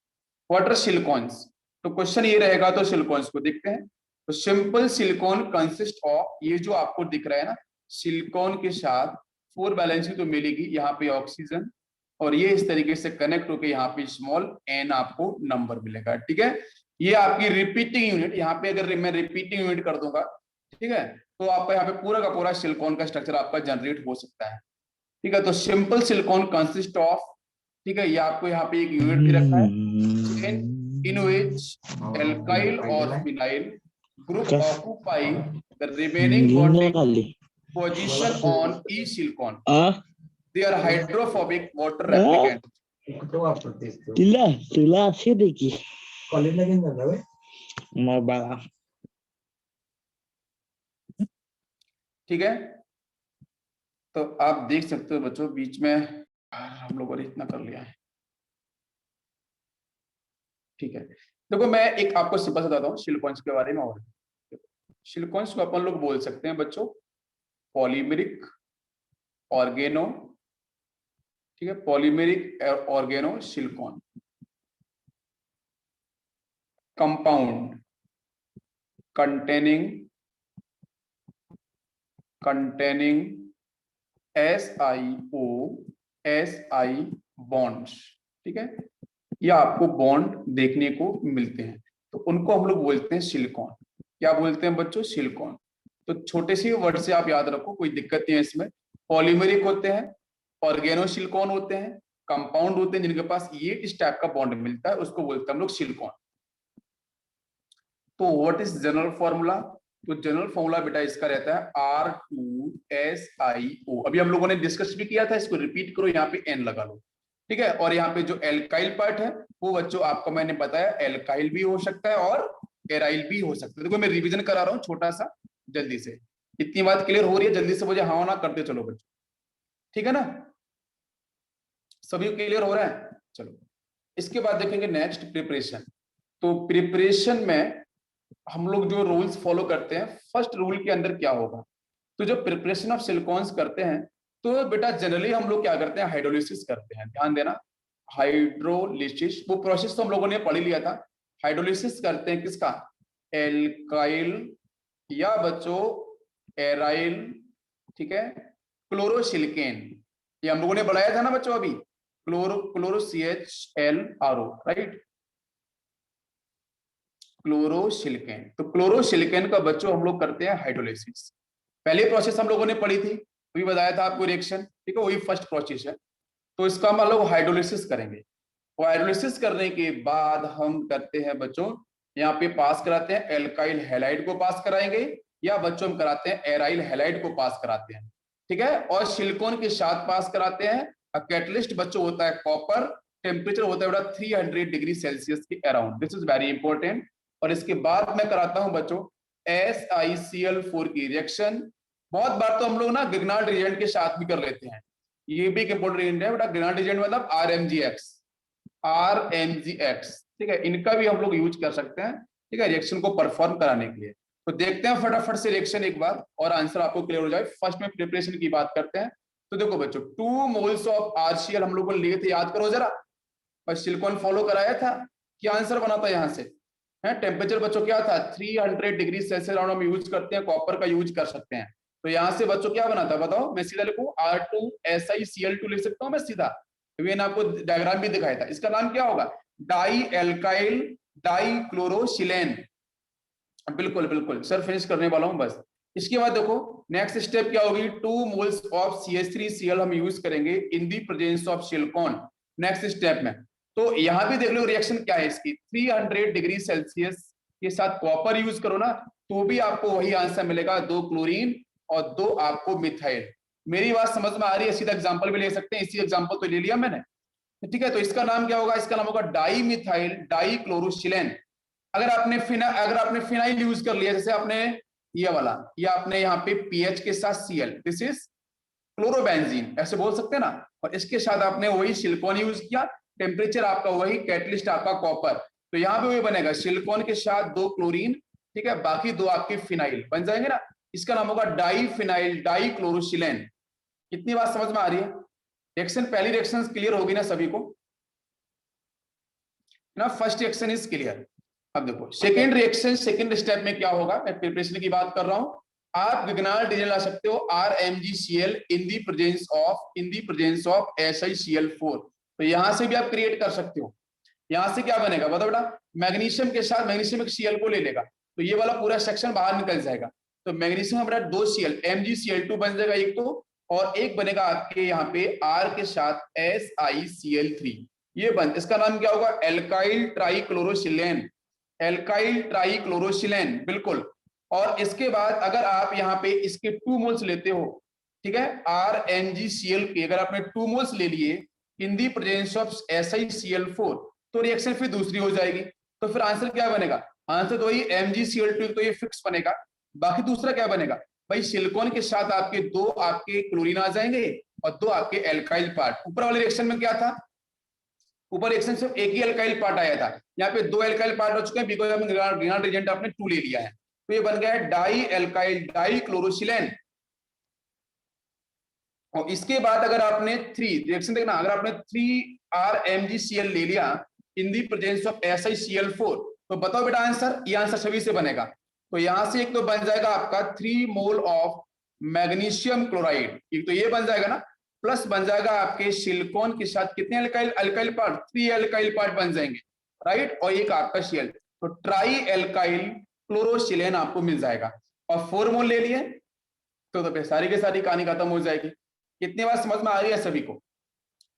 व्हाट आर सिलिकॉन्स, तो क्वेश्चन ये रहेगा, तो सिलिकॉन्स को देखते हैं। तो सिंपल सिलिकॉन कंसिस्ट ऑफ, ये जो आपको दिख रहा है ना, सिलिकॉन के साथ 4 बैलेंसिंग तो मिलेगी, यहाँ पे ऑक्सीजन, और ये इस तरीके से कनेक्ट होकर यहाँ पे स्मॉल n आपको नंबर मिलेगा। ठीक है, ये आपकी रिपीटिंग यूनिट, यहाँ पे अगर मैं रिपीटिंग यूनिट कर दूंगा, ठीक है, तो आपका यहाँ पे पूरा का पूरा सिलिकॉन का स्ट्रक्चर आपका जनरेट हो सकता है। ठीक है, तो सिंपल सिलिकॉन कंसिस्ट ऑफ, ठीक है, ये आपको यहाँ पे एक यूनिट दे रखा है, in which alkyl or phenyl group occupy the remaining bonding position on each silicon. They are hydrophobic water replicant. तुला असे दे की कॉलेजला घेऊन जाणार होय मग बाळा। ठीक है, तो आप देख सकते हो बच्चों बीच में हम लोगों ने इतना कर लिया है। ठीक है, देखो मैं एक आपको सिंपल बताता हूँ सिलिकॉन्स के बारे में। और सिलिकॉन्स को अपन लोग बोल सकते हैं बच्चों पॉलीमेरिक ऑर्गेनो, ठीक है, polymeric organo silicon. Compound containing SiO bonds, ठीक है, या आपको बॉन्ड देखने को मिलते हैं, तो उनको हम लोग बोलते हैं सिलिकॉन। क्या बोलते हैं बच्चों? सिलिकॉन। तो छोटे से वर्ड से आप याद रखो, कोई दिक्कत नहीं है इसमें। पॉलीमेरिक होते हैं, ऑर्गेनो सिलिकॉन होते हैं, कंपाउंड होते हैं जिनके पास ये इस टाइप का बॉन्ड मिलता है, उसको बोलते हैं हम लोग सिलिकॉन। तो व्हाट इज जनरल फॉर्मूला? तो जनरल फॉर्मूला बेटा इसका रहता है R2SiO। अभी हम लोगों ने डिस्कस भी किया था, इसको रिपीट करो, यहाँ पे N लगा लो, ठीक है। और यहाँ पे जो एल्काइल पार्ट है वो बच्चों आपको मैंने बताया एल्काइल भी हो सकता है और एराइल भी हो सकता है। देखो मैं रिवीजन करा रहा हूँ छोटा सा, जल्दी से। इतनी बात क्लियर हो रही है? जल्दी से मुझे हाँ ना करते चलो बच्चों, ठीक है ना? सभी क्लियर हो रहा है? चलो इसके बाद देखेंगे नेक्स्ट प्रिपरेशन। तो प्रिपरेशन में हम लोग जो रूल्स फॉलो करते हैं, फर्स्ट रूल के अंदर क्या होगा? तो जब प्रिपरेशन ऑफ सिलिकॉन्स करते हैं तो बेटा जनरली हम लोग क्या करते हैं? हाइड्रोलिसिस करते हैं। ध्यान देना, हाइड्रोलिसिस, वो प्रोसेस तो हम लोगों ने पढ़ ही लिया था। हाइड्रोलिसिस करते हैं किसका? एल्काइल या बच्चों एराइल, ठीक है, क्लोरोसिलिकेन। ये हम लोगों ने बढ़ाया था ना बच्चों अभी, क्लोरो CHLRO, राइट, क्लोरोसिलिकेन। तो क्लोरोसिलिकेन का बच्चों हम लोग करते हैं हाइड्रोलिसिस। पहले प्रोसेस हम लोगों ने पढ़ी थी, वही बताया था आपको, रिएक्शन, ठीक है, वही फर्स्ट प्रोसेस है। तो इसका हम लोग हाइड्रोलिसिस करेंगे। और हाइड्रोलिसिस करने के बाद हम करते हैं बच्चों, यहाँ पे पास कराते हैं एल्काइल हैलाइड को पास कराएंगे, या बच्चों हम कराते हैं एराइल हैलाइड को पास कराते हैं, ठीक है। और सिलिकॉन के साथ पास कराते हैं। कैटलिस्ट बच्चों होता है कॉपर, टेम्परेचर होता है बेटा 300 डिग्री सेल्सियस के around, this is very important. और इसके बाद मैं कराता हूं बच्चों SiCl4 की रिएक्शन। बहुत बार तो हम लोग ना ग्रिग्नाल्ड रिएजेंट के साथ भी कर लेते हैं, ये भी एक इंपॉर्टेंट रिएजेंट है बेटा। ग्रिग्नाल्ड रिएजेंट मतलब RMGX, ठीक है, इनका भी हम लोग यूज कर सकते हैं, ठीक है, रिएक्शन को परफॉर्म कराने के लिए। तो देखते हैं फटाफट से रिएक्शन एक बार, और आंसर आपको क्लियर हो जाए। फर्स्ट में प्रिपरेशन की बात करते हैं। तो देखो बच्चों 2 मोल्स ऑफ RCl हम लोगों ने लिए थे, याद करो जरा, और सिलिकॉन फॉलो कराया था। क्या आंसर बना था यहाँ से? है टेम्परेचर बच्चों क्या था? 300 डिग्री सेल्सियस अराउंड हम यूज करते हैं, कॉपर का यूज कर सकते हैं। तो यहाँ से बच्चों क्या बना था बताओ? मैं सीधा लिखूं R2SiCl2 लिख सकता हूँ मैं सीधा, मैंने आपको डायग्राम भी दिखाया था। इसका नाम क्या होगा? Di alkyl dichlorosilane. बिल्कुल बिल्कुल सर, फिनिश करने वाला हूं बस। इसके बाद देखो नेक्स्ट स्टेप क्या होगी? 2 मोल्स ऑफ CH3Cl हम यूज करेंगे in the presence of silicon next step में। तो यहां भी देख लो रिएक्शन क्या है इसकी, 300 डिग्री सेल्सियस के साथ कॉपर यूज करो ना, तो भी आपको वही आंसर मिलेगा, 2 क्लोरीन और 2 आपको मिथाइल। मेरी बात समझ में आ रही है? सीधा एग्जांपल भी ले सकते हैं, इसी एग्जांपल तो ले लिया मैंने, ठीक है। तो इसका नाम क्या होगा? इसका नाम होगा डाई मिथाइल डाइक्लोरोसिलेन। अगर आपने फिनाइल यूज कर लिया, जैसे आपने ये वाला, या आपने यहाँ पे पीएच के साथ Cl, दिस इज क्लोरोबेंजीन, ऐसे बोल सकते हैं ना, और इसके साथ आपने वही सिलिकॉन यूज किया, टेम्परेचर आपका वही, कैटलिस्ट आपका कॉपर, तो यहाँ पे वही बनेगा, सिलिकॉन के साथ 2 क्लोरीन, ठीक है, बाकी 2 आपके फिनाइल बन जाएंगे ना। इसका नाम होगा डाई फिनाइल डाइक्लोरोसिलेन। कितनी बात समझ में आ रही है? रिएक्शन, पहली रिएक्शन क्लियर होगी ना सभी को ना? First reaction is clear. अब देखो सेकेंड रिएक्शन, सेकेंड स्टेप में क्या होगा? मैं प्रिपरेशन की बात कर रहा हूं। आप ग्रिग्नाल्ड रिएजेंट ला सकते हो RMgCl in the presence of SiCl4। तो यहां से भी आप क्रिएट कर सकते हो। यहां से क्या बनेगा बताओ बेटा? मैग्नीशियम के साथ मैग्नीशियम एक Cl को ले लेगा, तो ये वाला पूरा सेक्शन बाहर निकल जाएगा। तो मैग्नीशियम बेटा 2 Cl, MgCl2 बन जाएगा एक तो, और एक बनेगा आपके यहाँ पे R के साथ SiCl3। ये बन, इसका नाम क्या होगा? एल्काइल ट्राइक्लोरोसिलेन, एल्काइल ट्राइक्लोरोसिलेन, बिल्कुल। और इसके बाद अगर आप यहाँ पे इसके 2 मोल्स लेते हो, ठीक है, RMgCl के अगर आपने 2 मोल्स ले लिए इन दी प्रेजेंस ऑफ SiCl4, तो रिएक्शन फिर दूसरी हो जाएगी। तो फिर आंसर क्या बनेगा? आंसर तो वही MgCl2, तो ये फिक्स बनेगा। बाकी दूसरा क्या बनेगा भाई? सिलिकॉन के साथ आपके 2 आपके क्लोरीन आ जाएंगे और 2 आपके एल्काइल पार्ट। ऊपर वाले रिएक्शन में क्या था? ऊपर रिएक्शन सिर्फ एक ही एल्काइल पार्ट आया था, यहाँ पे 2 एल्काइल पार्ट हो चुके हैं, बिकॉज हमने ग्रिग्नाल्ड रिएजेंट आपने 2 ले लिया है। तो ये बन गया है डाई एल्काइल डाइक्लोरोसिलेन। और इसके बाद अगर आपने 3 रिएक्शन देखना, अगर आपने 3 RMgCl ले लिया इन दी प्रेजेंस ऑफ SiCl4, तो बताओ बेटा आंसर, ये आंसर सभी से बनेगा। तो यहां से एक तो बन जाएगा आपका 3 मोल ऑफ मैग्नीशियम क्लोराइड, एक तो ये बन जाएगा ना, प्लस बन जाएगा आपके सिलिकॉन के साथ कितने alkyl alkyl part, 3 alkyl part बन जाएंगे, राइट, और एक आपका Cl, तो ट्राई एल्काइल क्लोरोसिलेन आपको मिल जाएगा। और 4 मोल ले लिए तो सारी की सारी कहानी खत्म हो जाएगी। कितनी बार समझ में आ रही है सभी को?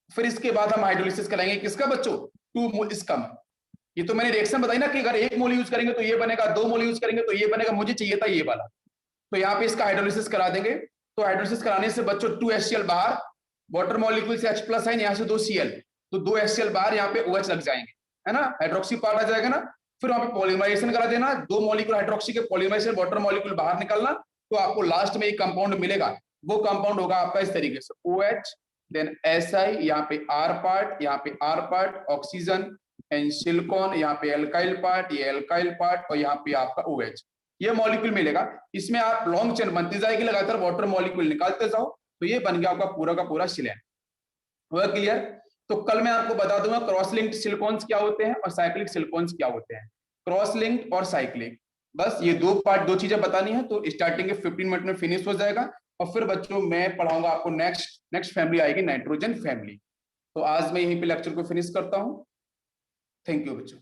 फिर इसके बाद हम हाइड्रोलिसिस कराएंगे किसका बच्चों, 2 मोल इसका। ये तो मैंने रिएक्शन बताई ना कि अगर 1 मोल यूज करेंगे तो ये बनेगा, 2 मोल यूज करेंगे तो ये बनेगा, मुझे चाहिए था ये वाला। तो यहाँ पे इसका हाइड्रोलिसिस करा देंगे। तो हाइड्रोलिसिस कराने से बच्चों 2 HCl बाहर, वाटर मॉलिक्यूल से H प्लस है, यहाँ से 2 Cl, तो 2 HCl बाहर, यहाँ पे OH लग जाएंगे, है ना, हाइड्रोक्सी पार्ट आ जाएगा ना। फिर वहां पे पॉलीमराइजेशन करा देना, 2 मॉलिक्यूल हाइड्रोक्सी के पॉलीमराइजेशन, वाटर मॉलिक्यूल बाहर निकालना, तो आपको लास्ट में एक कंपाउंड मिलेगा। वो कंपाउंड होगा आपका इस तरीके से OH, देन SI, यहाँ पे R पार्ट, यहाँ पे R part, oxygen and silicon, यहाँ पे एल्काइल पार्ट, ये एल्काइल पार्ट, और यहाँ पे आपका OH, ये मॉलिक्यूल मिलेगा। इसमें आप लॉन्ग चेन बनती जाएगी, लगातार वाटर मॉलिक्यूल निकालते जाओ, तो ये बन गया आपका पूरा का पूरा सिलेन। हुआ क्लियर? तो कल मैं आपको बता दूंगा क्रॉस लिंक्ड सिलिकॉन्स क्या होते हैं और साइक्लिक सिलिकॉन्स क्या होते हैं। क्रॉस लिंक्ड और साइक्लिक, बस ये दो चीजें बतानी है। तो स्टार्टिंग के 15 मिनट में फिनिश हो जाएगा, और फिर बच्चों मैं पढ़ाऊंगा आपको नेक्स्ट फैमिली आएगी, नाइट्रोजन फैमिली। तो आज मैं यहीं पे लेक्चर को फिनिश करता हूं। थैंक यू बच्चों।